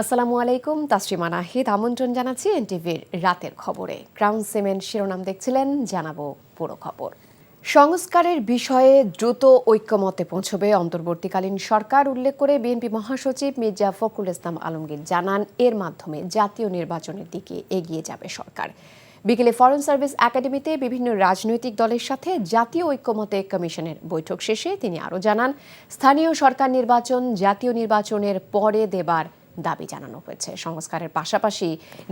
আসসালামু আলাইকুম, তাসরিমা নাহিদ আমন্ত্রণ জানাচ্ছি এনটিভির রাতের খবরে। ক্রাউন সিমেন্ট শিরোনাম দেখছিলেন, জানাবো পুরো খবর। সংস্কারের বিষয়ে দ্রুত ঐক্যমতে পৌঁছবে অন্তর্বর্তীকালীন সরকার উল্লেখ করে বিএনপি মহাসচিব মির্জা ফখরুল ইসলাম আলমগীর জানান, এর মাধ্যমে জাতীয় নির্বাচনের দিকে এগিয়ে যাবে সরকার। বিকেলে ফরেন সার্ভিস একাডেমিতে বিভিন্ন রাজনৈতিক দলের সাথে জাতীয় ঐক্যমতে কমিশনের বৈঠক শেষে তিনি আরও জানান, স্থানীয় সরকার নির্বাচন জাতীয় নির্বাচনের পরে দেবার দাবি জানানো হয়েছে। সংস্কারের পাশাপাশি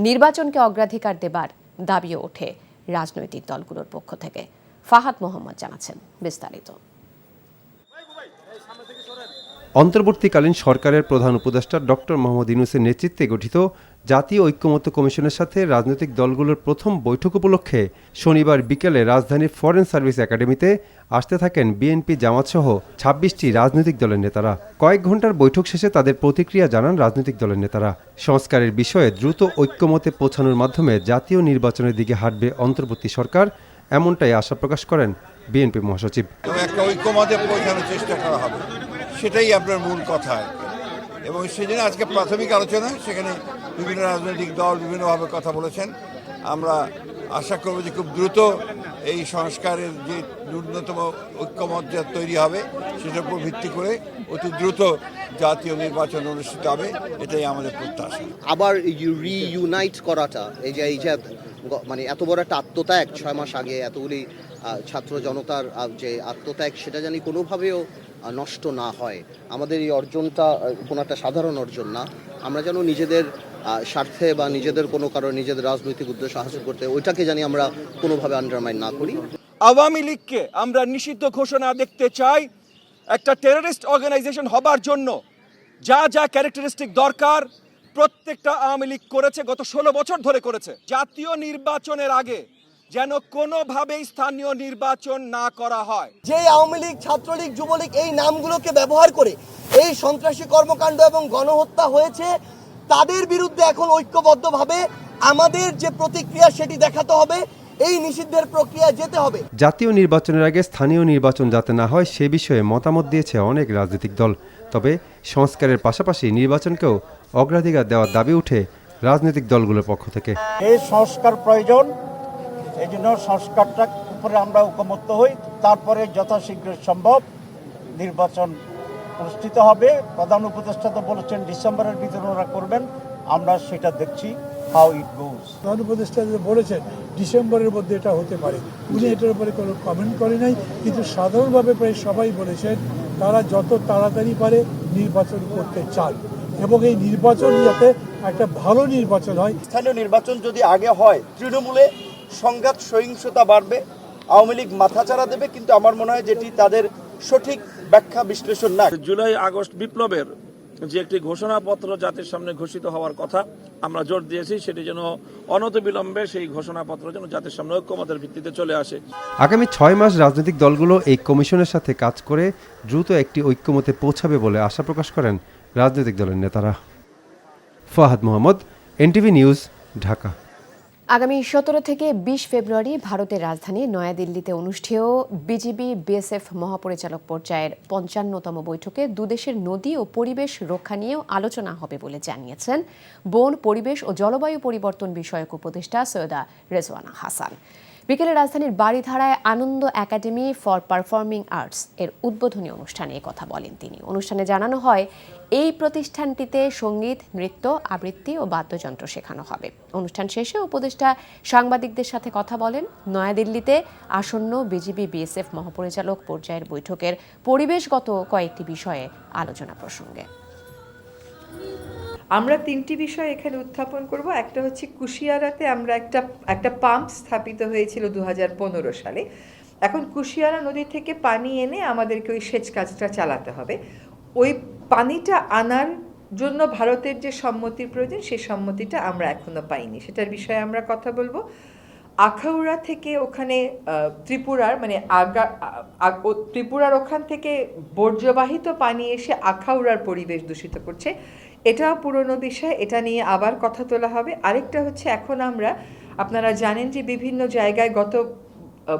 নির্বাচনকে অগ্রাধিকার দেবার দাবিও ওঠে রাজনৈতিক দলগুলোর পক্ষ থেকে। ফাহাদ মোহাম্মদ জানাচ্ছেন বিস্তারিত। অন্তর্বর্তীকালীন সরকারের প্রধান উপদেষ্টা ডক্টর মোহাম্মদ ইউনূসের নেতৃত্বে গঠিত জাতীয় ঐক্যমত্য কমিশনের সাথে রাজনৈতিক দলগুলোর প্রথম বৈঠক উপলক্ষে শনিবার বিকেলে রাজধানীর ফরেন সার্ভিস একাডেমিতে আসতে থাকেন বিএনপি জামাতসহ ২৬টি রাজনৈতিক দলের নেতারা। কয়েক ঘন্টার বৈঠক শেষে তাদের প্রতিক্রিয়া জানান রাজনৈতিক দলের নেতারা। সংস্কারের বিষয়ে দ্রুত ঐক্যমতে পৌঁছানোর মাধ্যমে জাতীয় নির্বাচনের দিকে হাঁটবে অন্তর্বর্তী সরকার, এমনটাই আশা প্রকাশ করেন বিএনপি মহাসচিব। একটা ঐক্যমতে পৌঁছানোর চেষ্টা করা হবে, সেটাই আপনার মূল কথা। এবং সেজন্য আজকে প্রাথমিক আলোচনা, সেখানে বিভিন্ন রাজনৈতিক দল বিভিন্নভাবে কথা বলেছেন। আমরা আশা করব যে খুব দ্রুত এই সংস্কারের যে ন্যূনতম ঐক্যমত যা তৈরি হবে সেটার উপর ভিত্তি করে অতি দ্রুত জাতীয় নির্বাচন অনুষ্ঠিত হবে, এটাই আমাদের প্রত্যাশা। আবার রিইউনাইট করাটা, এই যে মানে এত বড় একটা আত্মত্যাগ 6 মাস আগে এতগুলি ছাত্র জনতার যে আত্মত্যাগ, সেটা জানি কোনোভাবেও নষ্ট না হয়। আমাদের এই অর্জনটা কোনো একটা সাধারণ অর্জন না। আমরা যেন নিজেদের স্বার্থে বা নিজেদের কোনো কারণে নিজেদের রাজনৈতিক উদ্দেশ্য হাসিল করতে ওইটাকে জানি আমরা কোনোভাবে আন্ডারমাইন না করি। আওয়ামী লীগকে আমরা নিষিদ্ধ ঘোষণা দেখতে চাই। একটা টেররিস্ট অর্গানাইজেশন হবার জন্য যা যা ক্যারেক্টারিস্টিক দরকার প্রত্যেকটা আওয়ামী লীগ করেছে, গত 16 বছর ধরে করেছে। জাতীয় নির্বাচনের আগে যেন কোনোভাবেই স্থানীয় নির্বাচন না করা হয়। যে আওয়ামী লীগ, ছাত্রলীগ, যুবলীগ এই নামগুলোকে ব্যবহার করে এই সন্ত্রাসী কর্মকাণ্ড এবং গণহত্যা হয়েছে, তাদের বিরুদ্ধে এখন ঐক্যবদ্ধভাবে আমাদের যে প্রতিক্রিয়া সেটি দেখাতে হবে। এই নিষিদ্ধের প্রক্রিয়া যেতে হবে। জাতীয় নির্বাচনের আগে স্থানীয় নির্বাচন যাতে না হয় সে বিষয়ে মতামত দিয়েছে অনেক রাজনৈতিক দল। তবে সংস্কারের পাশাপাশি নির্বাচনকেও অগ্রাধিকার দেওয়ার দাবি উঠে রাজনৈতিক দলগুলোর পক্ষ থেকে। এই সংস্কার প্রয়োজন, এই জন্য সংস্কারটার উপরে আমরা ঐকমত্য হই। তারপরে যথাশীঘ্র সম্ভব নির্বাচন অনুষ্ঠিত হবে। প্রধান উপদেষ্টা তো বলেছেন ডিসেম্বরের ভিতরে ওরা করবেন, আমরা সেটা দেখছি হাউ ইট গোজ। প্রধান উপদেষ্টা বলেছেন ডিসেম্বরের মধ্যে এটা হতে পারে। উনি এটার উপরে কোনো কমেন্ট করে নাই, কিন্তু সাধারণভাবে প্রায় সবাই বলেছেন তারা যত তাড়াতাড়ি পারে নির্বাচন করতে চান এবং এই নির্বাচন যাতে একটা ভালো নির্বাচন হয়। স্থানীয় নির্বাচন যদি আগে হয়, তৃণমূলে সংঘাত সহিংসতা বাড়বে, আওয়ামী লীগ মাথাচাড়া দেবে। কিন্তু আমার মনে হয় যেটি তাদের সঠিক ব্যাখ্যা বিশ্লেষণ না। জুলাই আগস্ট বিপ্লবের যে একটি ঘোষণাপত্র জাতির সামনে ঘোষিত হওয়ার কথা আমরা জোর দিয়েছি, সেটি যেন অনতিবিলম্বে সেই ঘোষণাপত্র যেন জাতির সামনে ঐক্যমতের ভিত্তিতে চলে আসে। আগামী 6 মাস রাজনৈতিক দলগুলো এই কমিশনের সাথে কাজ করে দ্রুত একটি ঐক্যমতে পৌঁছাবে বলে আশা প্রকাশ করেন রাজনৈতিক দলের নেতারা। Fahad Mohammad, NTV news, Dhaka. আগামী 17 থেকে 20 ফেব্রুয়ারি ভারতের রাজধানী নয়াদিল্লিতে অনুষ্ঠেয় বিজিবি বিএসএফ মহাপরিচালক পর্যায়ের 55তম বৈঠকে দুদেশের নদী ও পরিবেশ রক্ষা নিয়েও আলোচনা হবে বলে জানিয়েছেন বন, পরিবেশ ও জলবায়ু পরিবর্তন বিষয়ক উপদেষ্টা সৈয়দা রেজওয়ানা হাসান। বিকেলে রাজধানীর বারিধারায় আনন্দ একাডেমি ফর পারফর্মিং আর্টস এর উদ্বোধনী অনুষ্ঠানে কথা বলেন তিনি। অনুষ্ঠানে জানানো হয়, এই প্রতিষ্ঠানটিতে সঙ্গীত, নৃত্য, আবৃত্তি ও বাদ্যযন্ত্র শেখানো হবে। অনুষ্ঠান শেষে উপদেষ্টা সাংবাদিকদের সাথে কথা বলেন নয়াদিল্লিতে আসন্ন বিজিবি বিএসএফ মহাপরিচালক পর্যায়ের বৈঠকের পরিবেশগত কয়েকটি বিষয়ে আলোচনা প্রসঙ্গে। আমরা 3টি বিষয় এখানে উত্থাপন করব। একটা হচ্ছে কুশিয়ারাতে আমরা একটা পাম্প স্থাপিত হয়েছিল 2015 সালে। এখন কুশিয়ারা নদী থেকে পানি এনে আমাদেরকে ওই সেচ কাজটা চালাতে হবে। ওই পানিটা আনার জন্য ভারতের যে সম্মতির প্রয়োজন, সেই সম্মতিটা আমরা এখনো পাইনি, সেটার বিষয়ে আমরা কথা বলবো। আখাউড়া থেকে ওখানে ত্রিপুরার মানে ত্রিপুরার ওখান থেকে বর্জ্যবাহিত পানি এসে আখাউড়ার পরিবেশ দূষিত করছে, এটাও পুরনো বিষয়, এটা নিয়ে আবার কথা তোলা হবে। আরেকটা হচ্ছে, এখন আপনারা জানেন যে বিভিন্ন জায়গায় গত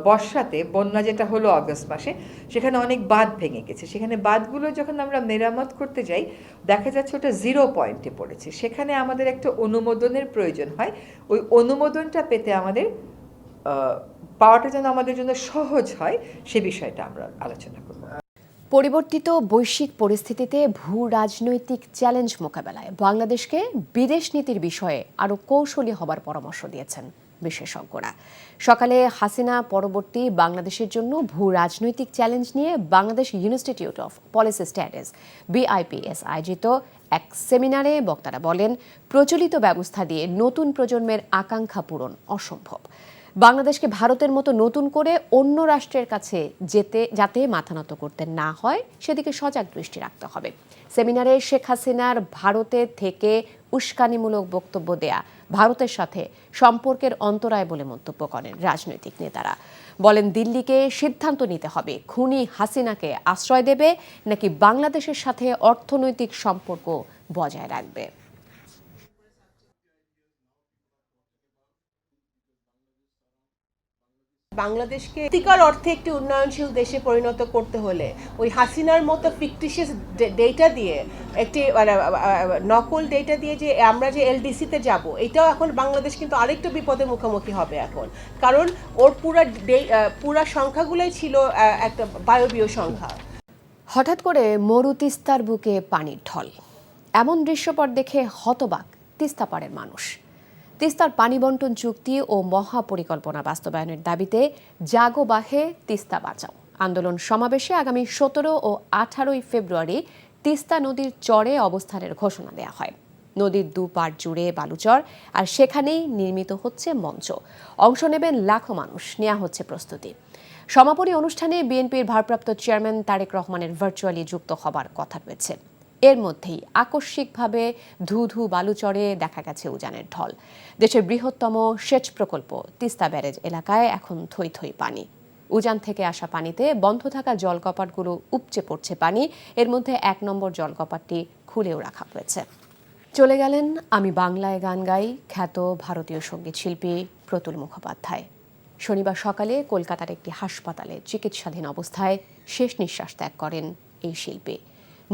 বর্ষাতে বন্যা যেটা হলো আগস্ট মাসে, সেখানে অনেক বাঁধ ভেঙে গেছে। সেখানে বাঁধগুলো যখন আমরা মেরামত করতে যাই, দেখা যাচ্ছে ওটা 0 পয়েন্টে পড়েছে। সেখানে আমাদের একটা অনুমোদনের প্রয়োজন হয়। ওই অনুমোদনটা পেতে আমাদের পাওয়াটা যেন আমাদের জন্য সহজ হয়, সে বিষয়টা আমরা আলোচনা করব। পরিবর্তিত বৈশ্বিক পরিস্থিতিতে ভূ রাজনৈতিক চ্যালেঞ্জ মোকাবেলায় বাংলাদেশকে বিদেশ নীতির বিষয়ে আরও কৌশলী হবার পরামর্শ দিয়েছেন বিশেষজ্ঞরা। সকালে হাসিনা পরবর্তী বাংলাদেশের জন্য ভূ রাজনৈতিক চ্যালেঞ্জ নিয়ে Bangladesh institute of policy studies BIPS আয়োজিত এক সেমিনারে বক্তারা বলেন, প্রচলিত ব্যবস্থা দিয়ে নতুন প্রজন্মের আকাঙ্ক্ষা পূরণ অসম্ভব। বাংলাদেশকে ভারতের মতো নতুন করে অন্য রাষ্ট্রের কাছে যাতে মাথা নত করতে না হয় সেদিকে সজাগ দৃষ্টি রাখতে হবে। সেমিনারে শেখ হাসিনার ভারতে থেকে উস্কানিমূলক বক্তব্য দেয়া ভারতের সাথে সম্পর্কের অন্তরায় বলে মন্তব্য করেন রাজনৈতিক নেতারা। বলেন, দিল্লিকে সিদ্ধান্ত নিতে হবে খুনি হাসিনাকে আশ্রয় দেবে নাকি বাংলাদেশের সাথে অর্থনৈতিক সম্পর্ক বজায় রাখবে। বাংলাদেশকে সত্যিকার অর্থে একটি উন্নয়নশীল দেশে পরিণত করতে হলে ওই হাসিনার মতো ফিকটিশিয়াস ডেটা দিয়ে একটি নকল ডেটা দিয়ে যে আমরা যে LDC-তে যাব, এটাও এখন বাংলাদেশ কিন্তু আরেকটু বিপদের মুখোমুখি হবে এখন। কারণ ওর পুরা সংখ্যাগুলোই ছিল একটা বায়বীয় সংখ্যা। হঠাৎ করে মরু তিস্তার বুকে পানির ঢল, এমন দৃশ্যপট দেখে হতবাক তিস্তা পাড়ের মানুষ। তিস্তার পানি বন্টন চুক্তি ও মহাপরিকল্পনা বাস্তবায়নের দাবিতে জাগো বাহে তিস্তা বাঁচাও আন্দোলন সমাবেশে আগামী 17 ও 18 ফেব্রুয়ারি তিস্তা নদীর চরে অবস্থানের ঘোষণা দেওয়া হয়। নদীর দুপার জুড়ে বালুচর, আর সেখানেই নির্মিত হচ্ছে মঞ্চ। অংশ নেবেন লাখো মানুষ, নেওয়া হচ্ছে প্রস্তুতি। সমাপনী অনুষ্ঠানে বিএনপির ভারপ্রাপ্ত চেয়ারম্যান তারেক রহমানের ভার্চুয়ালি যুক্ত হবার কথা রয়েছে। এর মধ্যেই আকস্মিকভাবে ধু বালুচরে দেখা গেছে উজানের ঢল। দেশের বৃহত্তম সেচ প্রকল্প তিস্তা ব্যারেজ এলাকায় এখন থই থই পানি। উজান থেকে আসা পানিতে বন্ধ থাকা জলকপাটগুলো উপচে পড়ছে পানি। এর মধ্যে 1 নম্বর জলকপাটটি খুলেও রাখা হয়েছে। চলে গেলেন আমি বাংলায় গান গাই খ্যাত ভারতীয় সঙ্গীত শিল্পী প্রতুল মুখোপাধ্যায়। শনিবার সকালে কলকাতার একটি হাসপাতালে চিকিৎসাধীন অবস্থায় শেষ নিঃশ্বাস ত্যাগ করেন এই শিল্পী।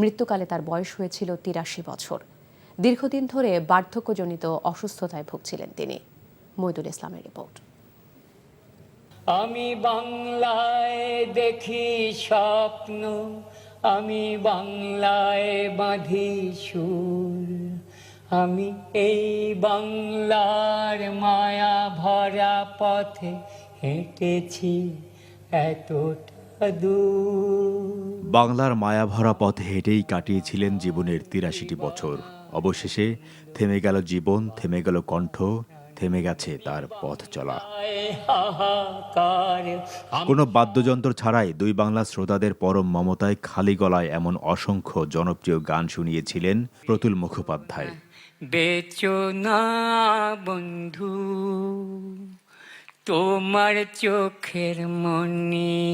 মৃত্যুকালে তার বয়স হয়েছিল 83 বছর। দীর্ঘদিন ধরে বার্ধক্যজনিত অসুস্থতায় ভুগছিলেন তিনি। মইদুল ইসলামের রিপোর্ট। আমি বাংলায় দেখি স্বপ্ন, আমি বাংলায় বাঁধি সুর, আমি এই বাংলার মায়া ভরা পথে হেঁটেছি এতটা দূর। বাংলার মায়াভরা পথে হেঁটেই কাটিয়েছিলেন জীবনের 83টি বছর। অবশেষে থেমে গেল জীবন, থেমে গেল কণ্ঠ, থেমে গেছে তার পথ চলা। কোনো বাদ্যযন্ত্র ছাড়াই দুই বাংলা শ্রোতাদের পরম মমতায় খালি গলায় এমন অসংখ্য জনপ্রিয় গান শুনিয়েছিলেন প্রতুল মুখোপাধ্যায়। বেচো না বন্ধু তোমার চোখের মনি,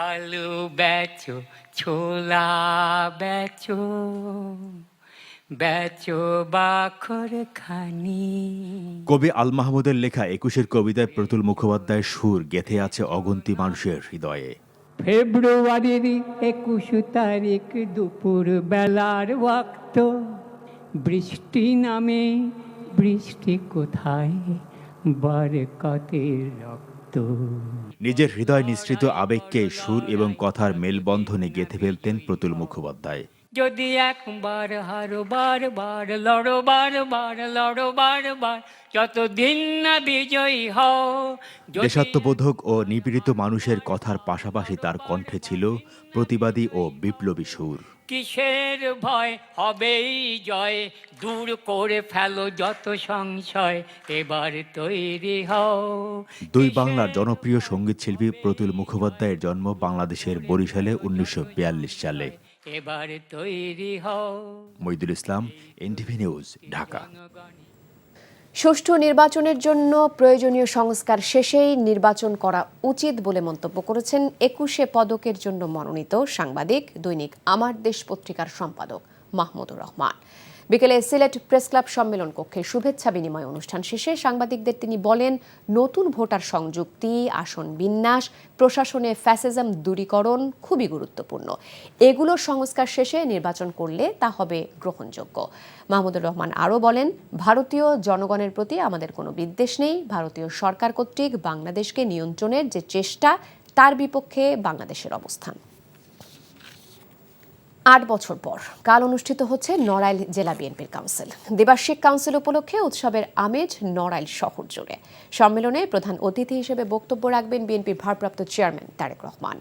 আলু বেচো, ছোলা বেচো, বেচো বাখর খানি। কবি আল মাহমুদের লেখা 21-এর কবিতায় প্রতুল মুখোপাধ্যায়ের সুর গেঁথে আছে অগুন্তি মানুষের হৃদয়ে। ফেব্রুয়ারির 21 তারিখ দুপুর বেলার ওয়াক্ত, বৃষ্টি নামে, বৃষ্টি কোথায়, বরকতের রক্ত। নিজের হৃদয় নিঃসৃত আবেগকে সুর এবং কথার মেলবন্ধনে গেঁথে ফেলতেন প্রতুল মুখোপাধ্যায়। যদি একবার হারো বারবার, লড়ো বারবার, লড়ো বারবার, যতদিন না বিজয়ী হও। দেশাত্মবোধক ও নিপীড়িত মানুষের কথার পাশাপাশি তার কণ্ঠে ছিল প্রতিবাদী ও বিপ্লবী সুর। কিসের ভয়, হবেই জয়, দূর করে ফেলো যত সংশয়, এবার তৈরি হও। দুই বাংলার জনপ্রিয় সঙ্গীতশিল্পী প্রতুল মুখোপাধ্যায়ের জন্ম বাংলাদেশের বরিশালে 1942 সালে। এবার তৈরি হও। মইদুল ইসলাম, NTV নিউজ, ঢাকা। সুষ্ঠু নির্বাচনের জন্য প্রয়োজনীয় সংস্কার শেষেই নির্বাচন করা উচিত বলে মন্তব্য করেছেন 21 পদকের জন্য মনোনীত সাংবাদিক দৈনিক আমার দেশ পত্রিকার সম্পাদক মাহমুদুর রহমান। বিকেলে সিলেট প্রেস ক্লাব সম্মেলন কক্ষে শুভেচ্ছা বিনিময় অনুষ্ঠান শেষে সাংবাদিকদের তিনি বলেন, নতুন ভোটার সংযুক্তি, আসন বিন্যাস, প্রশাসনে ফ্যাসিজম দূরীকরণ খুবই গুরুত্বপূর্ণ। এগুলোর সংস্কার শেষে নির্বাচন করলে তা হবে গ্রহণযোগ্য। মাহমুদুর রহমান আরও বলেন, ভারতীয় জনগণের প্রতি আমাদের কোনো বিদ্বেষ নেই। ভারতীয় সরকার কর্তৃক বাংলাদেশকে নিয়ন্ত্রণের যে চেষ্টা, তার বিপক্ষে বাংলাদেশের অবস্থান। ৮ বছর পর কাল অনুষ্ঠিত হচ্ছে নড়াইল জেলা বিএনপির কাউন্সিল। দ্বিবার্ষিক কাউন্সিল উপলক্ষে উৎসবের আমেজ নড়াইল শহর জুড়ে। সম্মেলনে প্রধান অতিথি হিসেবে বক্তব্য রাখবেন বিএনপির ভারপ্রাপ্ত চেয়ারম্যান তারেক রহমান।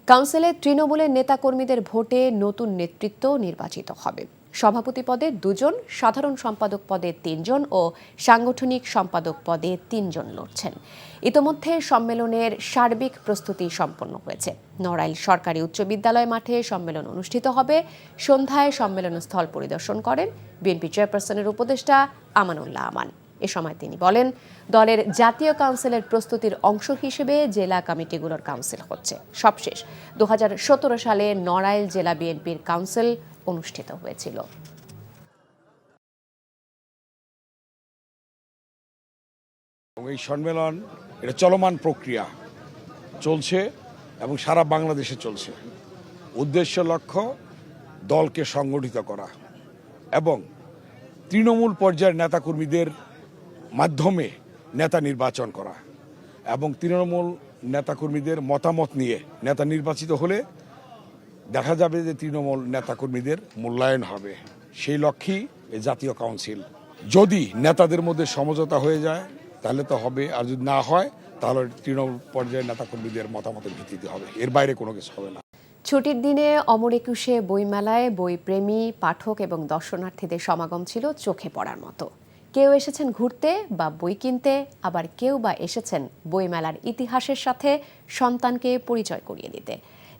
কাউন্সিলে তৃণমূলের নেতাকর্মীদের ভোটে নতুন নেতৃত্ব নির্বাচিত হবে। সভাপতি পদে 2 জন, সাধারণ সম্পাদক পদে 3 জন ও সাংগঠনিক সম্পাদক পদে 3 জন লড়ছেন। ইতোমধ্যে সম্মেলনের সার্বিক প্রস্তুতি সম্পন্ন হয়েছে। নড়াইল সরকারি উচ্চ বিদ্যালয় মাঠে সম্মেলন অনুষ্ঠিত হবে। সন্ধ্যায় সম্মেলন স্থল পরিদর্শন করেন বিএনপি চেয়ারপারসনের উপদেষ্টা আমানুল্লাহ আমান। এ সময় তিনি বলেন, দলের জাতীয় কাউন্সিলের প্রস্তুতির অংশ হিসেবে জেলা কমিটিগুলোর কাউন্সিল হচ্ছে। সবশেষ 2017 সালে নড়াইল জেলা বিএনপির কাউন্সিল অনুষ্ঠিত হয়েছিল। এই সম্মেলন এটা চলমান প্রক্রিয়া চলছে এবং সারা বাংলাদেশে চলছে। উদ্দেশ্য লক্ষ্য দলকে সংগঠিত করা এবং তৃণমূল পর্যায়ের নেতাকর্মীদের মাধ্যমে নেতা নির্বাচন করা এবং তৃণমূল নেতাকর্মীদের মতামত নিয়ে নেতা নির্বাচিত হলে দেখা যাবে যে তৃণমূল নেতাকর্মীদের মূল্যায়ন হবে। সেই লক্ষ্যেই এই জাতীয় কাউন্সিল। যদি নেতাদের মধ্যে সমঝোতা হয়ে যায় তাহলে তো হবে, আর যদি না হয় তাহলে তৃণমূল পর্যায়ের নেতাকর্মীদের মতামতের ভিত্তিতে হবে, এর বাইরে কোনো কিছু হবে না। ছুটির দিনে অমর একুশে বইমেলায় বইপ্রেমী, পাঠক এবং দর্শনার্থীদের সমাগম ছিল চোখে পড়ার মতো। কেউ এসেছেন ঘুরতে বা বই কিনতে, আবার কেউ বা এসেছেন বইমেলার ইতিহাসের সাথে সন্তানকে পরিচয় করিয়ে দিতে।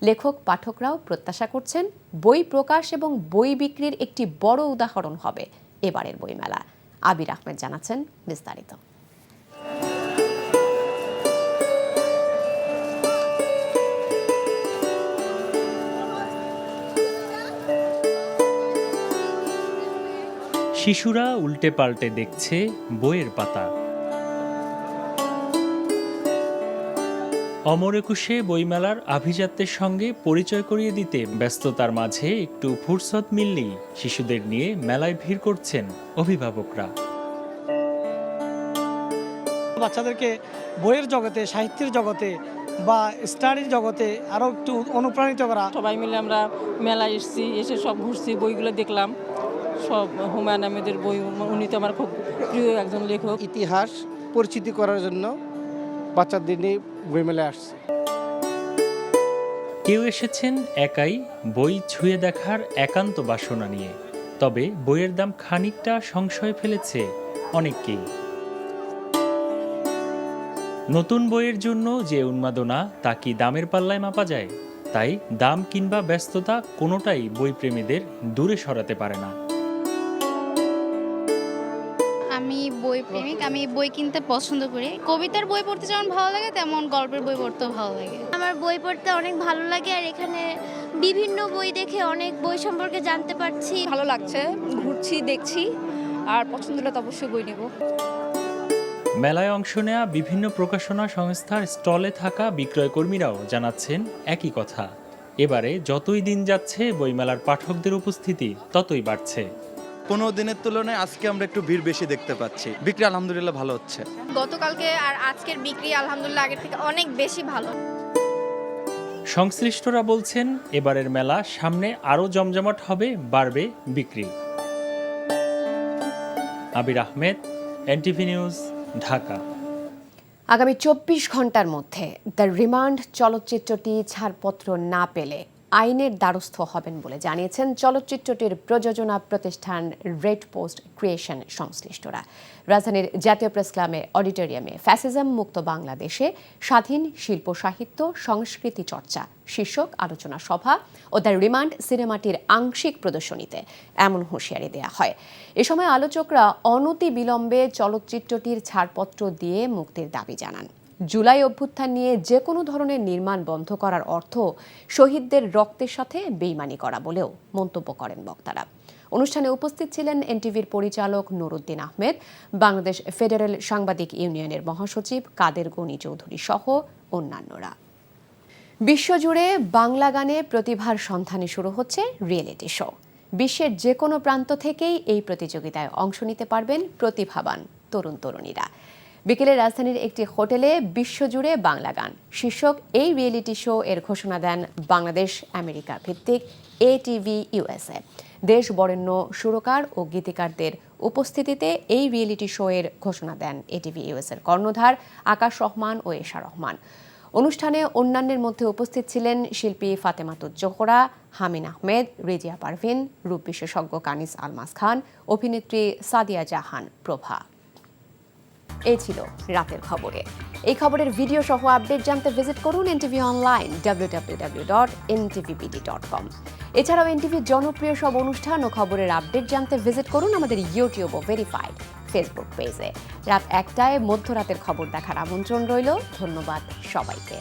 লেখক পাঠকরাও প্রত্যাশা করছেন বই প্রকাশ এবং বই বিক্রির একটি বড় উদাহরণ হবে এবারের বইমেলা। আবির আহমেদ জানাচ্ছেন বিস্তারিত। শিশুরা উল্টে পাল্টে দেখছে বইয়ের পাতা। অমর একুশে বইমেলার আভিজাত্যের সঙ্গে পরিচয় করিয়ে দিতে ব্যস্ততার মাঝে একটু ফুরসত মিললেই শিশুদের নিয়ে মেলায় ভিড় করছেন অভিভাবকরা। বাচ্চাদেরকে বইয়ের জগতে, সাহিত্যের জগতে বা স্টাডির জগতে আরও একটু অনুপ্রাণিত করা। সবাই মিলে আমরা মেলায় এসেছি, এসে সব ঘুরছি, বইগুলো দেখলাম। সব হুমায়ুন আহমেদের বই, উনি তো আমার খুব প্রিয় একজন লেখক। ইতিহাস পরিচিতি করার জন্য বাচ্চাদের নিয়ে বইমেলায় আসছে। কেউ এসেছেন একাই বই ছুঁয়ে দেখার একান্ত বাসনা নিয়ে, তবে বইয়ের দাম খানিকটা সংশয় ফেলেছে অনেককেই। নতুন বইয়ের জন্য যে উন্মাদনা, তা কি দামের পাল্লায় মাপা যায়? তাই দাম কিংবা ব্যস্ততা কোনোটাই বইপ্রেমীদের দূরে সরাতে পারে না। আমি বই প্রেমিক, আমি বই কিনতে পছন্দ করি। কবিতার বই পড়তে যেমন ভালো লাগে, তেমন গল্পের বই পড়তেও ভালো লাগে। আমার বই পড়তে অনেক ভালো লাগে, আর এখানে বিভিন্ন বই দেখে অনেক বই সম্পর্কে জানতে পারছি। ভালো লাগছে, ঘুরছি, দেখছি, আর পছন্দ হলে তো অবশ্যই বই নেব। মেলায় অংশ নেওয়া বিভিন্ন প্রকাশনা সংস্থার স্টলে থাকা বিক্রয়কর্মীরাও জানাচ্ছেন একই কথা। এবারে যতই দিন যাচ্ছে বইমেলার পাঠকদের উপস্থিতি ততই বাড়ছে। 15 দিনের তুলনায় আজকে আমরা একটু ভিড় বেশি দেখতে পাচ্ছি। বিক্রি আলহামদুলিল্লাহ ভালো হচ্ছে। গতকালকে আর আজকের বিক্রি আলহামদুলিল্লাহ আগের থেকে অনেক বেশি ভালো। সংশ্লিষ্টরা বলছেন এবারের মেলা সামনে আরও জমজমাট হবে, বাড়বে বিক্রি। আবির আহমেদ, এনটিভি নিউজ, ঢাকা। আগামী 24 ঘন্টার মধ্যে দ্য রিমান্ড চলচ্চিত্রটি ছাড়পত্র না পেলে আইনের দ্বারস্থ হবেন বলে জানিয়েছেন চলচ্চিত্রটির প্রযোজনা প্রতিষ্ঠান রেড পোস্ট ক্রিয়েশন সংশ্লিষ্টরা। রাজধানীর জাতীয় প্রেস ক্লাবে অডিটোরিয়ামে ফ্যাসিজম মুক্ত বাংলাদেশে স্বাধীন শিল্প সাহিত্য সংস্কৃতি চর্চা শীর্ষক আলোচনা সভা ও দ্য রিমান্ড সিনেমাটির আংশিক প্রদর্শনীতে এমন হুঁশিয়ারি দেয়া হয়। এ সময় আলোচকরা অনতি বিলম্বে চলচ্চিত্রটির ছাড়পত্র দিয়ে মুক্তির দাবি জানান। জুলাই অভ্যুত্থান নিয়ে যে কোনো ধরনের নির্মাণ বন্ধ করার অর্থ শহীদদের রক্তের সাথে বেইমানি করা বলেও মন্তব্য করেন বক্তারা। অনুষ্ঠানে উপস্থিত ছিলেন এনটিভির পরিচালক নুরুদ্দিন আহমেদ, বাংলাদেশ ফেডারেল সাংবাদিক ইউনিয়নের মহাসচিব কাদের গনি চৌধুরী সহ অন্যান্যরা। বিশ্বজুড়ে বাংলা গানে প্রতিভার সন্ধানে শুরু হচ্ছে রিয়েলিটি শো। বিশ্বের যে কোনো প্রান্ত থেকেই এই প্রতিযোগিতায় অংশ নিতে পারবেন প্রতিভাবান তরুণ তরুণীরা। বিকেলে রাজধানীর একটি হোটেলে বিশ্বজুড়ে বাংলা গান শীর্ষক এই রিয়েলিটি শো এর ঘোষণা দেন বাংলাদেশ আমেরিকা ভিত্তিক এটিভি ইউএসএ। দেশ বরেণ্য সুরকার ও গীতিকারদের উপস্থিতিতে এই রিয়েলিটি শো এর ঘোষণা দেন এটিভি ইউএসএর কর্ণধার আকাশ রহমান ও এশা রহমান। অনুষ্ঠানে অন্যান্যের মধ্যে উপস্থিত ছিলেন শিল্পী ফাতেমাতুজ জোহরা, হামিন আহমেদ, রেজিয়া পারভিন, রূপ বিশেষজ্ঞ কানিস আলমাস খান, অভিনেত্রী সাদিয়া জাহান প্রভা। এই ছিল রাতের খবরে। এই খবরের ভিডিও সহ আপডেট জানতে ভিজিট করুন এনটিভি অনলাইন www.ntvbd.com। এছাড়াও এনটিভির জনপ্রিয় সব অনুষ্ঠান ও খবরের আপডেট জানতে ভিজিট করুন আমাদের ইউটিউব ও ভেরিফাইড ফেসবুক পেজে। রাত 1টায় মধ্যরাতের খবর দেখার আমন্ত্রণ রইল। ধন্যবাদ সবাইকে।